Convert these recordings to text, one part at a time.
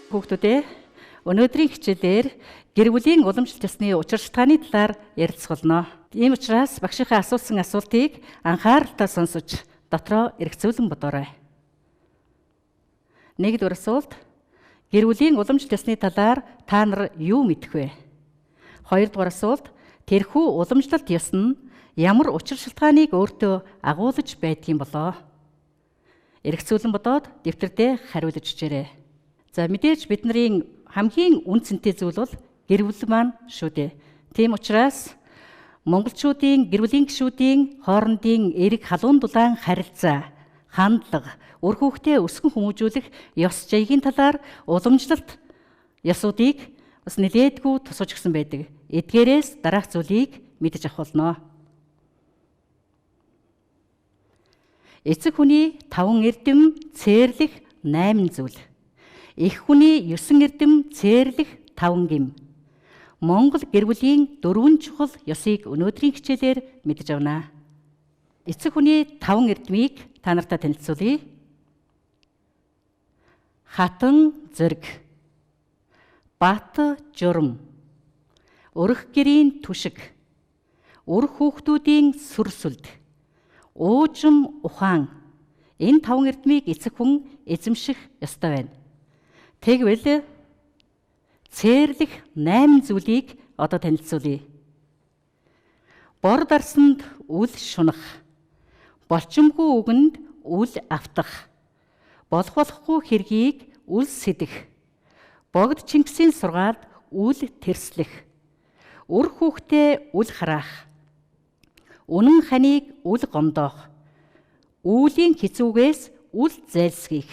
Хүүхдүүдээ өнөөдрийн хичээлээр гэр бүлийн уламжлалт ёсны учир шалтгааны талаар ярилцуулна. Ийм учраас багшийнхаа асуусан асуултыг анхааралтай сонсож дотроо эргцүүлэн бодоорой. Нэгдүгээр асуулт: гэр бүлийн уламжлалт ёсны талаар та нар юу мэдэх вэ? Хоёрдугаар асуулт: тэрхүү уламжлалт ёс нь ямар учир шалтгааныг өөртөө агуулж байдгийн болоо? Эргцүүлэн бодоод дэвтэрдээ хариулж бичээрэй. За мэдээж бидний хамгийн үн цэнтэй зүйл бол гэр бүл маань шүү дээ. Тийм учраас монголчуудын гэр бүлийн гишүүдийн хоорондын эрг халуун дулаан харилцаа, хандлага, үр хүүхдээ өсгөн хүмүүжүүлэх ёс жаягийн талаар уламжлалт ёсуудыг бас нэлээдгүй тусаж өгсөн байдаг. Эдгээрээс дараах зүйлийг мэдэж авах болно. Эцэг хүний 5 эрдэм цээрлэх 8 зүйл. Эх хүний 9 эрдэм цээрлэх 5 гим. Монгол гэр бүлийн 4 чухал ёсыг өнөөдрийн хичээлээр мэдэж авнаа. Эцэг хүний 5 эрдмийг та нартай танилцуулъя. Хатан зэрэг, бат журам, өрх гэрийн түшиг, үр хүүхдүүдийн сүрсүлд, уужим ухаан. Энэ 5 эрдмийг эцэг хүн эзэмших ёстой байна. Тэгвэл цээрлэх 8 зүйлийг одоо танилцуулъя. Бор дарсанд үл шунах, болчимгүй үгэнд үл автах, болох болохгүй хэргийг үл сэдэх, богд Чингисийн сургаалд үл тэрслэх, үр хүүхдээ үл хараах, үнэн ханыг үл гомдоох, үүлийн хэцүүгээс үл зайлсхийх,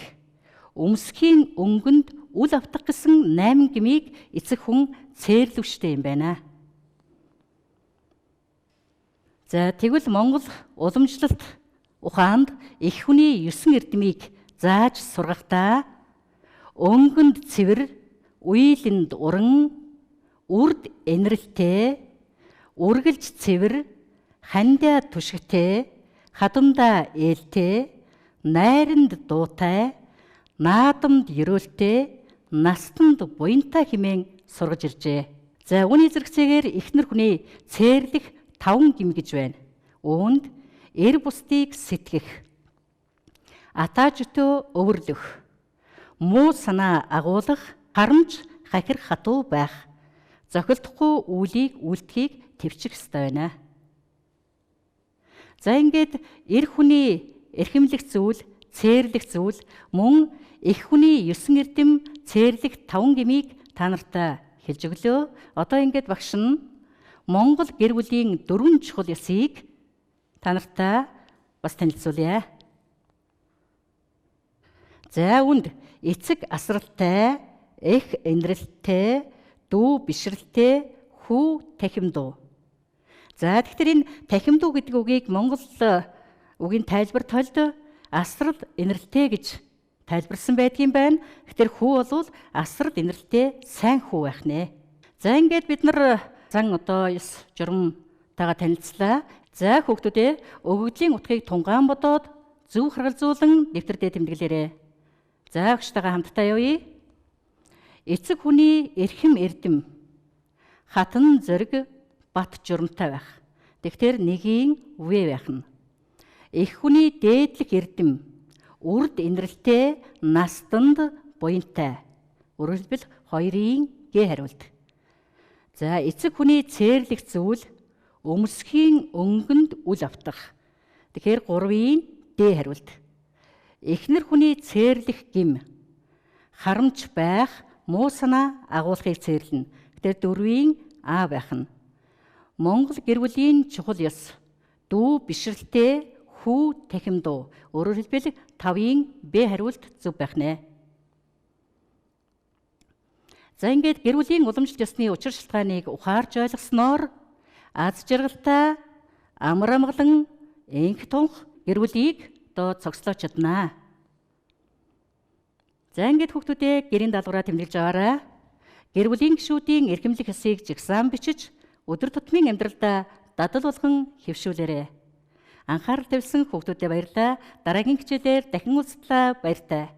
өмсгийн өнгөнд үл автах гэсэн 8 гмийг эцэг хүн цээрлвштэй юм байна. За тэгвэл Монгол уламжлалт ухаанд эх хүний 9 эрдмийг зааж сургахдаа өнгөнд цэвэр, уйлэнд уран, үрд энэрэлтэй, үргэлж цэвэр, хандиа түшигтэй, хадамдаа ээлтэй, найранд дуутай, наадамд ерөөлтэй, настанд буянтай хэмээн сургаж иржээ. За үүний зэрэгцээгээр эхнэр хүний цээрлэх 5 гим гэж байна. Үүнд эр бусдыг сэтгэх, атаа жөтөө өвөрлөх, муу санаа агуулах, харамж хахир хатуу байх, зохилдохгүй үйлийг үйлдэхийг төвчих ёстой байна. За ингээд эр хүний эрхэмлэх зүйл, цээрлэх зүйл, мөн эх хүний 9 эрдэм цээрлэх 5 гмийг та нартай хэлж өглөө. Одоо ингээд багш нь Монгол гэр бүлийн 4 чухал ёсыг та нартай бас танилцуулъя. За үүнд эцэг асралтай, эх энэрэлтэй, дүү бишрэлтэй, хүү тахимдуу. За тэгэхээр энэ тахимдуу гэдэг үгийг Монгол үгийн тайлбар толд асрал энэрэлтэй гэж тайлбарсан байдгийн байна. Тэгэхээр хүү бол асрал энэрэлтэй сайн хүү байх нэ. За ингээд бид нар зан одоо 9 журамтайгаа танилцлаа. За хүүхдүүдээ өгөгдлийн утгыг тунгаан бодоод зөв харгалзуулан дэвтэрдээ тэмдэглээрэй. За багштайгаа хамтдаа явъя. Эцэг хүний эрхэм эрдэм хатан зэрэг бат журамтай байх. Тэгэхээр нэгийн В байх нь. Эх хүний дээдлэх эрдэм үрд энэрэлтэй, настанд буянтай. Үргэлбэл 2-ын Г хариулт. За эцэг хүний цээрлэх зүйл өмсгийн өнгөнд үл автах. Тэгэхээр 3-ын Д хариулт. Эхнэр хүний цээрлэх гим харамч байх, муу санаа агуулахыг цээрлэнэ. Тэгэхээр 4-ийн А байх нь. Монгол гэр бүлийн чухал ёс дүү бишрэлтэй, хүү тахимдуу. Өөрөөр хэлбэл 5-ын Б хариулт зөв байх нэ. За ингээд гэр бүлийн уламжлалт ёсны учир шалтгааныг ухаарж ойлгосноор аз жаргалтай, амар амгалан, энх тунх гэр бүлийг одоо цогцлооч чаднаа. За ингээд хүүхдүүдээ гэрийн даалгавраа тэмдэглэж аваарай. Гэр бүлийн гишүүдийн эрхэмлэх ёсыг жагсаан бичиж өдөр тутмын амьдралдаа дадал болгон хэвшүүлээрэй. Анхаарал тавьсан хүүхдүүдэд баярлалаа. Дараагийн хичээлээр дахин уулзлаа. Баяртай.